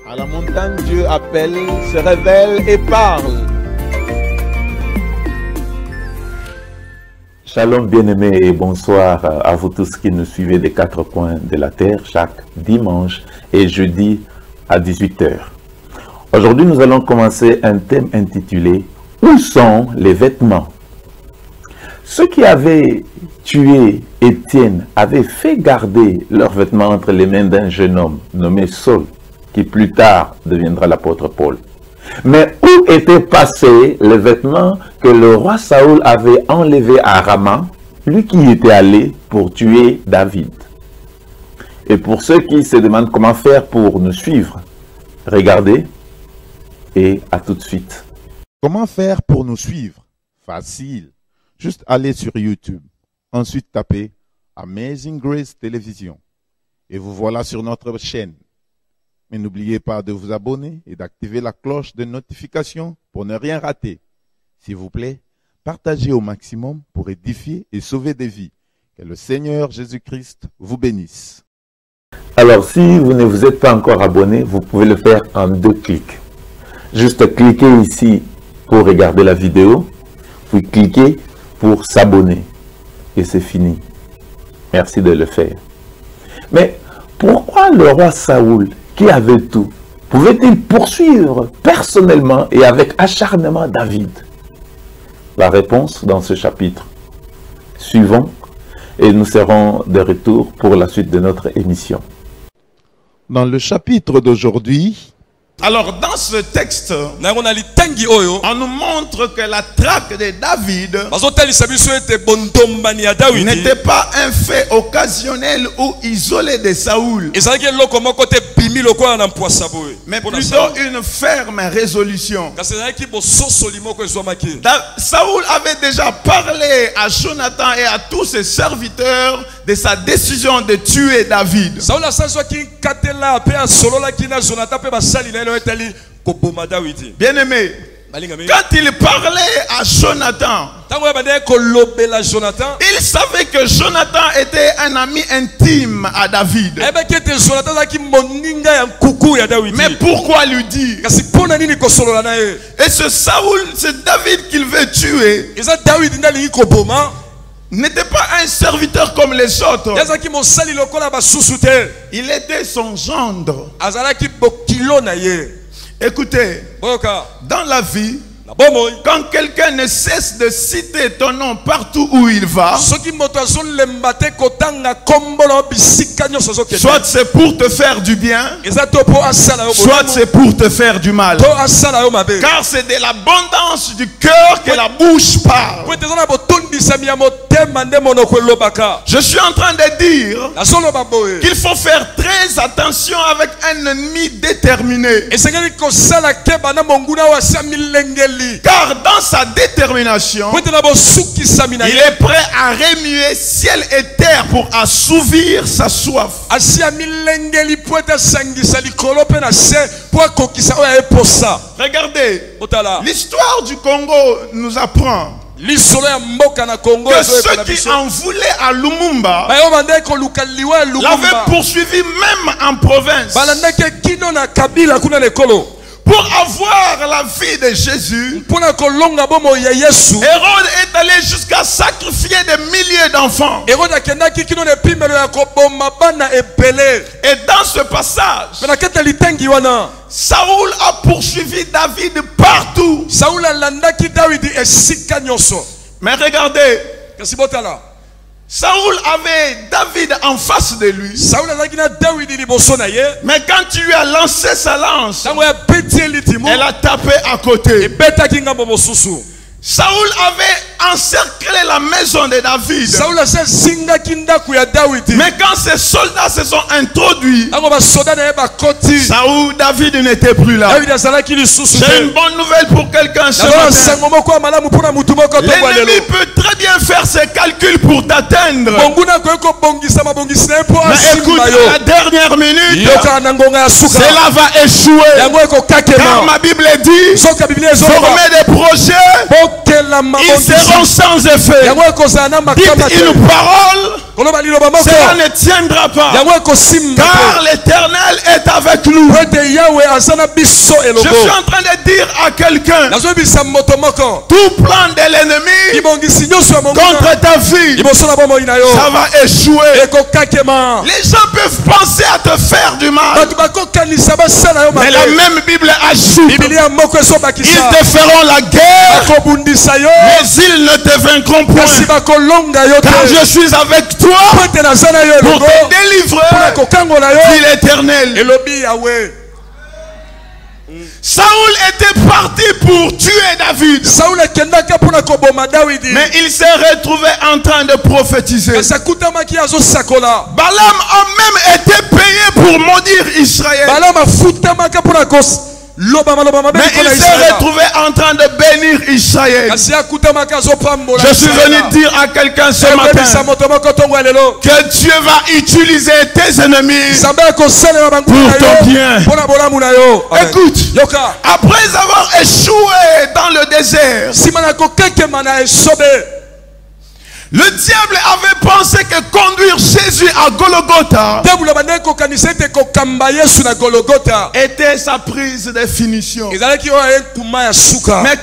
À la montagne, Dieu appelle, se révèle et parle. Shalom bien-aimés et bonsoir à vous tous qui nous suivez des quatre coins de la terre chaque dimanche et jeudi à 18 h. Aujourd'hui, nous allons commencer un thème intitulé « Où sont les vêtements ?» Ceux qui avaient tué Étienne avaient fait garder leurs vêtements entre les mains d'un jeune homme nommé Saul, qui plus tard deviendra l'apôtre Paul. Mais où étaient passés les vêtements que le roi Saoul avait enlevés à Rama, lui qui était allé pour tuer David? Et pour ceux qui se demandent comment faire pour nous suivre, regardez et à tout de suite. Comment faire pour nous suivre? Facile. Juste aller sur YouTube. Ensuite, tapez Amazing Grace Télévision. Et vous voilà sur notre chaîne. Mais n'oubliez pas de vous abonner et d'activer la cloche de notification pour ne rien rater. S'il vous plaît, partagez au maximum pour édifier et sauver des vies. Que le Seigneur Jésus-Christ vous bénisse. Alors, si vous ne vous êtes pas encore abonné, vous pouvez le faire en 2 clics. Juste cliquez ici pour regarder la vidéo, puis cliquez pour s'abonner. Et c'est fini. Merci de le faire. Mais pourquoi le roi Saoul, qui avait tout, pouvait-il poursuivre personnellement et avec acharnement David? La réponse dans ce chapitre. Suivons et nous serons de retour pour la suite de notre émission. Dans le chapitre d'aujourd'hui, alors dans ce texte, on nous montre que la traque de David n'était pas un fait occasionnel ou isolé de Saoul, mais plutôt une ferme résolution. Saoul avait déjà parlé à Jonathan et à tous ses serviteurs de sa décision de tuer David. Bien-aimé, quand il parlait à Jonathan, il savait que Jonathan était un ami intime à David. Mais pourquoi lui dire? Et ce Saoul, c'est David qu'il veut tuer, n'était pas un serviteur comme les autres. Il était son gendre. Écoutez, dans la vie, quand quelqu'un ne cesse de citer ton nom partout où il va, soit c'est pour te faire du bien, soit c'est pour te faire du mal. Car c'est de l'abondance du cœur que la bouche parle. Je suis en train de dire qu'il faut faire très attention avec un ennemi déterminé. Car dans sa détermination, il est prêt à remuer ciel et terre pour assouvir sa soif. Regardez, l'histoire du Congo nous apprend que ceux qui en voulaient à Lumumba l'avaient poursuivi même en province. Pour avoir la vie de Jésus, Hérode est allé jusqu'à sacrifier des milliers d'enfants. Et dans ce passage, Saoul a poursuivi David partout. Mais regardez, Saoul avait David en face de lui. Mais quand tu lui as lancé sa lance, elle a tapé à côté. Saoul avait encerclé la maison de David. Mais quand ces soldats se sont introduits, David n'était plus là. J'ai une bonne nouvelle pour quelqu'un ce matin. L'ennemi peut très bien faire ses calculs pour t'atteindre. Mais écoute, à la dernière minute, cela va échouer. Car ma Bible dit, former des projets, ils seront sans effet. Dites une parole cela ne tiendra pas. Car l'Éternel est avec nous. Je suis en train de dire à quelqu'un, tout plan de l'ennemi contre ta vie, ça va échouer. Les gens peuvent penser à te faire du mal, mais la même Bible ajoute, ils te feront la guerre, mais ils ne te vaincront point, car je suis avec toi pour te délivrer, dit l'Éternel. Saoul était parti pour tuer David, mais il s'est retrouvé en train de prophétiser. Balaam a même été payé pour maudire Israël, mais il s'est retrouvé en train de bénir Israël. Je suis venu dire à quelqu'un ce matin que Dieu va utiliser tes ennemis pour ton bien. Écoute, après avoir échoué dans le désert, le diable avait pensé que conduire Jésus à Golgotha était sa prise de finition. Mais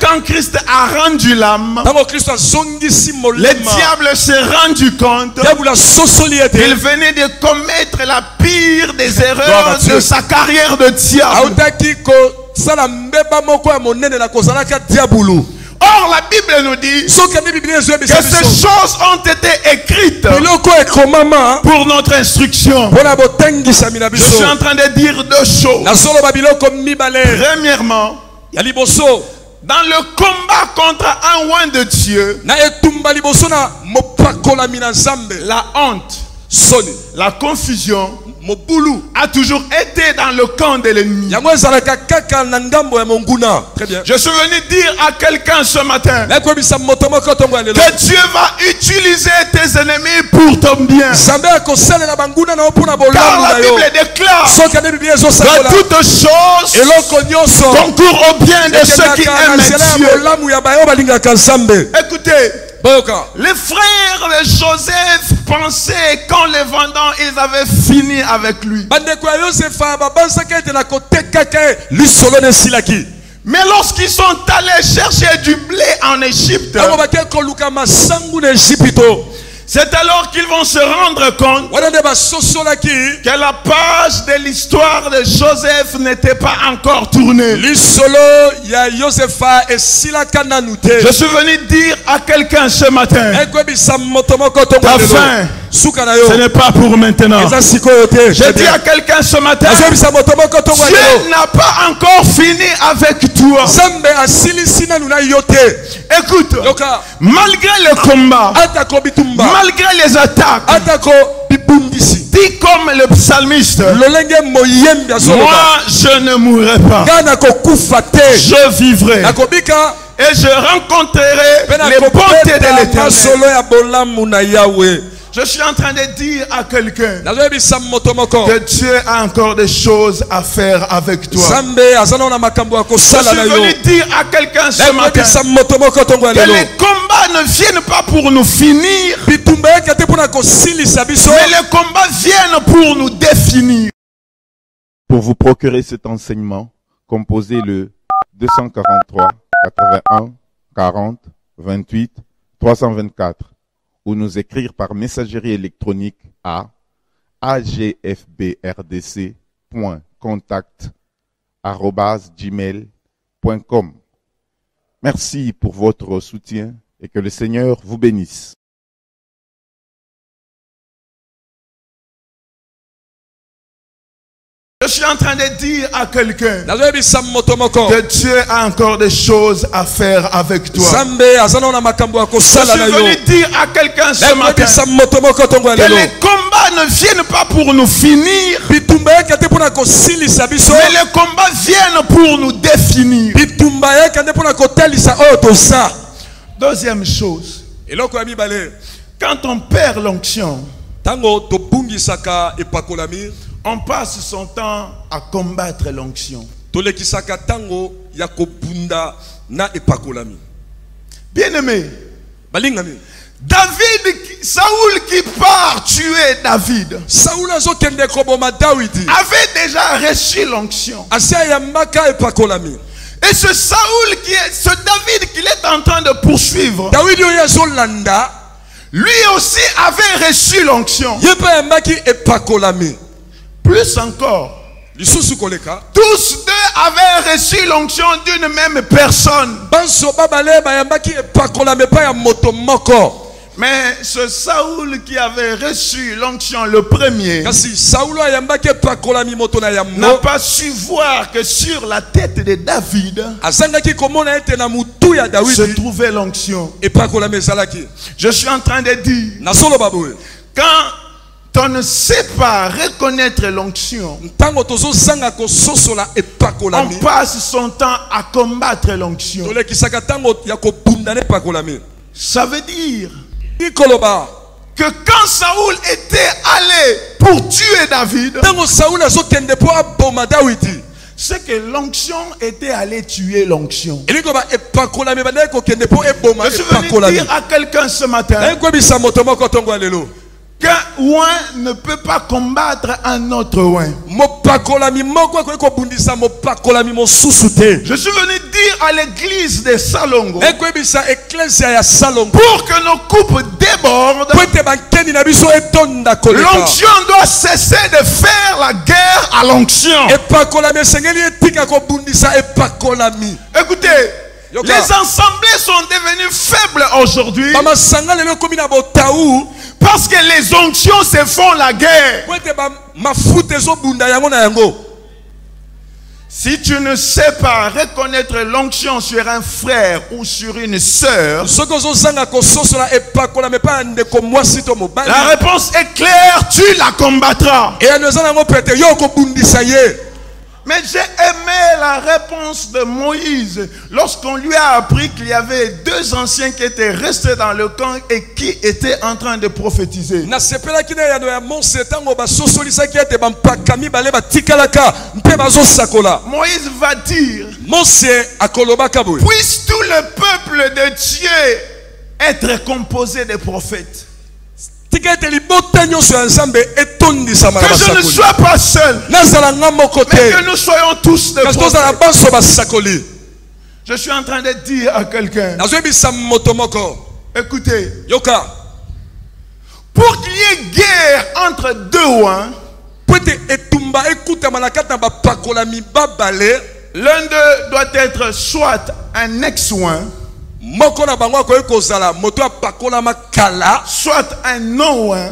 quand Christ a rendu l'âme, le diable s'est rendu compte qu'il venait de commettre la pire des erreurs de sa carrière de diable. Or, la Bible nous dit que ces choses ont été écrites pour notre instruction. Je suis en train de dire deux choses. Premièrement, dans le combat contre un oint de Dieu, la honte, la confusion a toujours été dans le camp de l'ennemi. Je suis venu dire à quelqu'un ce matin que Dieu va utiliser tes ennemis pour ton bien. Car la Bible déclare que toutes choses concourent au bien de ceux qui aiment Dieu. Écoutez, les frères de Joseph pensaient qu'en le vendant, ils avaient fini avec lui. Mais lorsqu'ils sont allés chercher du blé en Égypte, c'est alors qu'ils vont se rendre compte que la page de l'histoire de Joseph n'était pas encore tournée. Je suis venu dire à quelqu'un ce matin, ta fin, ce n'est pas pour maintenant. Je dis à quelqu'un ce matin, Dieu n'a pas encore fini avec toi. Écoute, malgré le combat, malgré les attaques, dis comme le psalmiste, moi je ne mourrai pas, je vivrai et je rencontrerai les bontés de l'Éternel. Je suis en train de dire à quelqu'un que Dieu a encore des choses à faire avec toi. Je suis venu dire à quelqu'un ce matin que les combats ne viennent pas pour nous finir, mais les combats viennent pour nous définir. Pour vous procurer cet enseignement, composez le 243 81 40 28 324 ou nous écrire par messagerie électronique à agfbrdc.contact@gmail.com. Merci pour votre soutien et que le Seigneur vous bénisse. Je suis en train de dire à quelqu'un que Dieu a encore des choses à faire avec toi. Je suis venu dire à quelqu'un ce matin que les combats ne viennent pas pour nous finir, mais les combats viennent pour nous définir. Deuxième chose, quand on perd l'onction, on passe son temps à combattre l'onction. Bien-aimé, Saoul qui part tuer David avait déjà reçu l'onction. Et ce Saoul ce David qu'il est en train de poursuivre, lui aussi avait reçu l'onction. Plus encore, tous deux avaient reçu l'onction d'une même personne. Mais ce Saoul qui avait reçu l'onction le premier n'a pas su voir que sur la tête de David se trouvait l'onction. Je suis en train de dire, quand on ne sait pas reconnaître l'onction, on passe son temps à combattre l'onction. Ça veut dire que quand Saoul était allé pour tuer David, c'est que l'onction était allée tuer l'onction. Je suis venu dire à quelqu'un ce matin qu'un ouin ne peut pas combattre un autre ouin. Je suis venu dire à l'église de Salongo, pour que nos coupes débordent, l'onction doit cesser de faire la guerre à l'onction. Écoutez, les assemblées sont devenues faibles aujourd'hui parce que les onctions se font la guerre. Si tu ne sais pas reconnaître l'onction sur un frère ou sur une sœur, la réponse est claire, tu la combattras. Mais j'ai aimé la réponse de Moïse lorsqu'on lui a appris qu'il y avait deux anciens qui étaient restés dans le camp et qui étaient en train de prophétiser. Moïse va dire, puisse tout le peuple de Dieu être composé de prophètes. Que je ne sois pas seul, mais que nous soyons tous des prophètes. Je suis en train de dire à quelqu'un, écoutez, pour qu'il y ait guerre entre deux ouins, l'un d'eux doit être soit un ex-ouin, soit un non-ouin,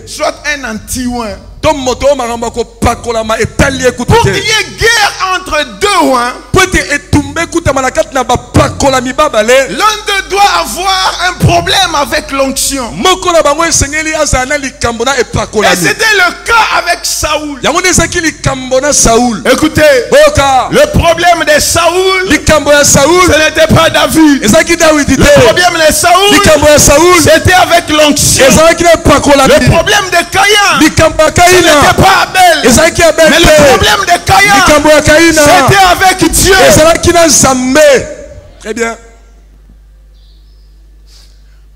soit un anti-ouin. Pour qu'il y ait guerre entre deux ouins, l'un d'eux doit avoir un problème avec l'onction. Et c'était le cas avec Saoul. Écoutez, le problème de Saoul, ce n'était pas David. Le problème de Saoul, c'était avec l'onction. Le problème de Caïn, ce n'était pas Abel. Mais le problème de Caïn, c'était avec Dieu. Très bien.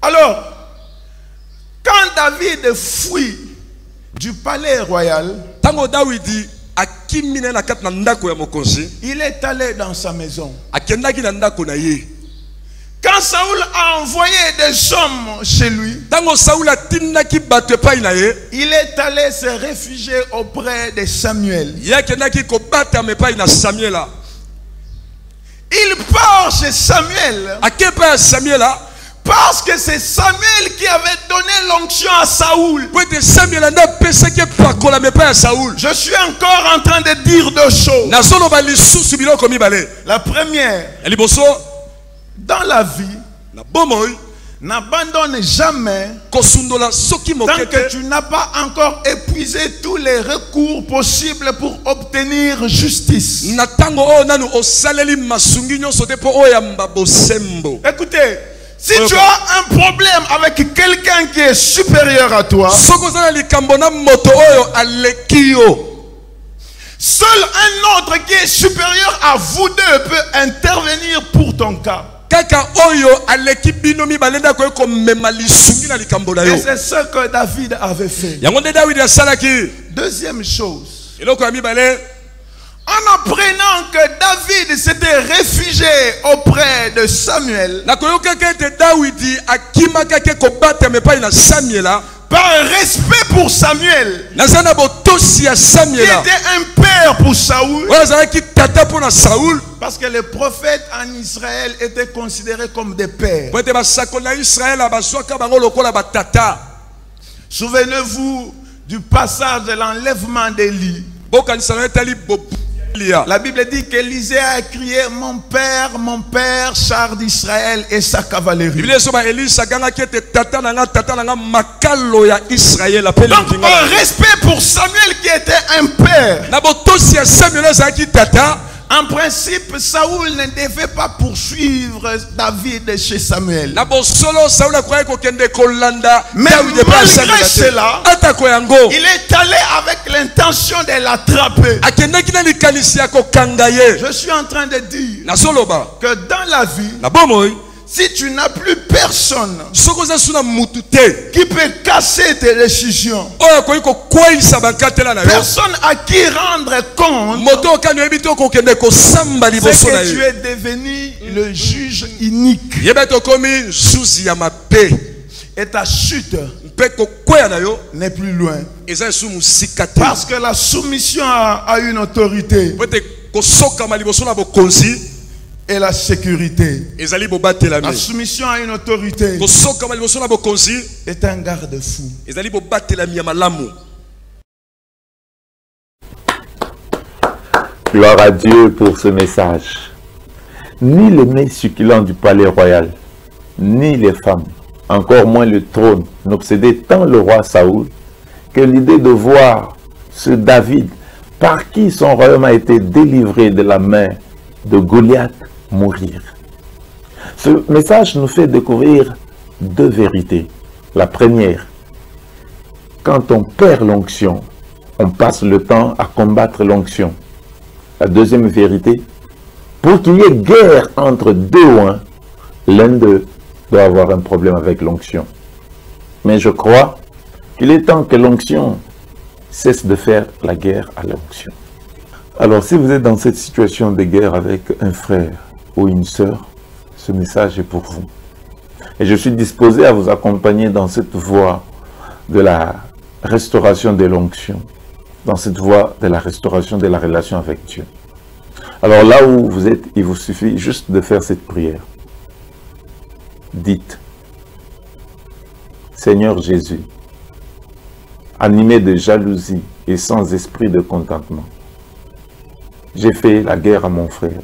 Alors, quand David fuit du palais royal, il est allé dans sa maison. Quand Saoul a envoyé des hommes chez lui, il est allé se réfugier auprès de Samuel. Il part chez Samuel parce que c'est Samuel qui avait donné l'onction à Saoul. Je suis encore en train de dire deux choses. La première, dans la vie, n'abandonne jamais tant que tu n'as pas encore épuisé tous les recours possibles pour obtenir justice. Écoutez, si tu as un problème avec quelqu'un qui est supérieur à toi, seul un autre qui est supérieur à vous deux peut intervenir pour ton cas. Kaka oyo aleki binomi balenda ko komema lisungi na likambo na yo. Et c'est ce que David avait fait. Yango nde David asalaki. Deuxième chose. Eloko ya mibale. En apprenant que David s'était réfugié auprès de Samuel, par respect pour Samuel, qui était un père pour Saoul, parce que les prophètes en Israël étaient considérés comme des pères. Souvenez-vous du passage de l'enlèvement d'Élie. La Bible dit qu'Élisée a crié mon père, char d'Israël et sa cavalerie. Donc, un respect pour Samuel qui était un père. En principe, Saoul ne devait pas poursuivre David chez Samuel. Mais malgré cela, il est allé avec l'intention de l'attraper. Je suis en train de dire que dans la vie, si tu n'as plus personne qui peut casser tes décisions, personne à qui rendre compte, c'est que tu es devenu le juge unique. Et ta chute n'est plus loin. Parce que la soumission a une autorité. Et la sécurité. La soumission à une autorité est un garde-fou. Gloire à Dieu pour ce message. Ni les mets succulents du palais royal, ni les femmes, encore moins le trône, n'obsédaient tant le roi Saoul que l'idée de voir ce David, par qui son royaume a été délivré de la main de Goliath, mourir. Ce message nous fait découvrir deux vérités. La première, quand on perd l'onction, on passe le temps à combattre l'onction. La deuxième vérité, pour qu'il y ait guerre entre deux oins, l'un d'eux doit avoir un problème avec l'onction. Mais je crois qu'il est temps que l'onction cesse de faire la guerre à l'onction. Alors si vous êtes dans cette situation de guerre avec un frère ou une sœur, ce message est pour vous. Et je suis disposé à vous accompagner dans cette voie de la restauration de l'onction, dans cette voie de la restauration de la relation avec Dieu. Alors là où vous êtes, il vous suffit juste de faire cette prière. Dites, Seigneur Jésus, animé de jalousie et sans esprit de contentement, j'ai fait la guerre à mon frère.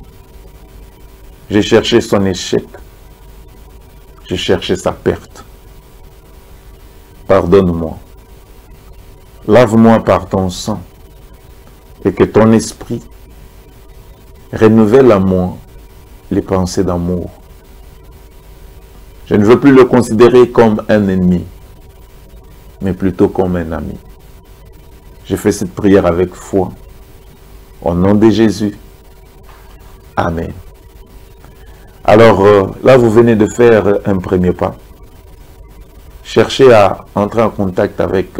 J'ai cherché son échec. J'ai cherché sa perte. Pardonne-moi. Lave-moi par ton sang et que ton esprit renouvelle à moi les pensées d'amour. Je ne veux plus le considérer comme un ennemi, mais plutôt comme un ami. Je fais cette prière avec foi. Au nom de Jésus. Amen. Alors là, vous venez de faire un premier pas. Cherchez à entrer en contact avec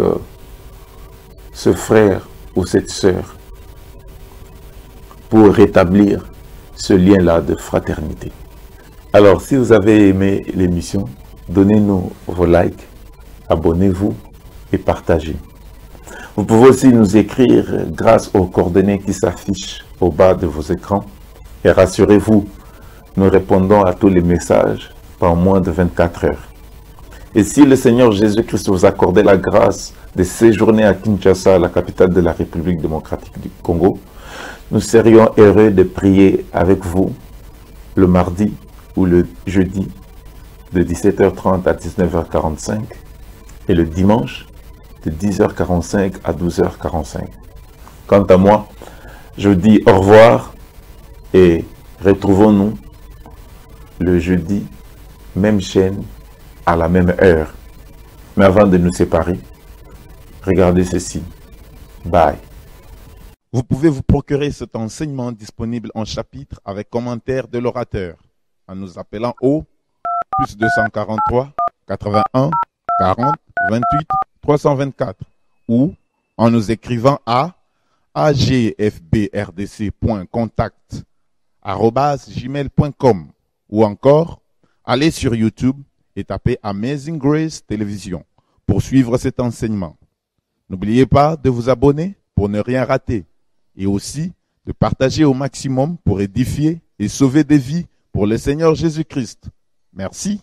ce frère ou cette sœur pour rétablir ce lien-là de fraternité. Alors, si vous avez aimé l'émission, donnez-nous vos likes, abonnez-vous et partagez. Vous pouvez aussi nous écrire grâce aux coordonnées qui s'affichent au bas de vos écrans. Et rassurez-vous, nous répondons à tous les messages par moins de 24 heures. Et si le Seigneur Jésus-Christ vous accordait la grâce de séjourner à Kinshasa, la capitale de la République démocratique du Congo, nous serions heureux de prier avec vous le mardi ou le jeudi de 17h30 à 19h45 et le dimanche de 10h45 à 12h45. Quant à moi, je vous dis au revoir et retrouvons-nous le jeudi, même chaîne, à la même heure. Mais avant de nous séparer, regardez ceci. Bye. Vous pouvez vous procurer cet enseignement disponible en chapitre avec commentaire de l'orateur. en nous appelant au plus 243 81 40 28 324 ou en nous écrivant à agfbrdc.contact@gmail.com ou encore allez sur YouTube et tapez Amazing Grace Télévision pour suivre cet enseignement. N'oubliez pas de vous abonner pour ne rien rater et aussi de partager au maximum pour édifier et sauver des vies pour le Seigneur Jésus-Christ. Merci.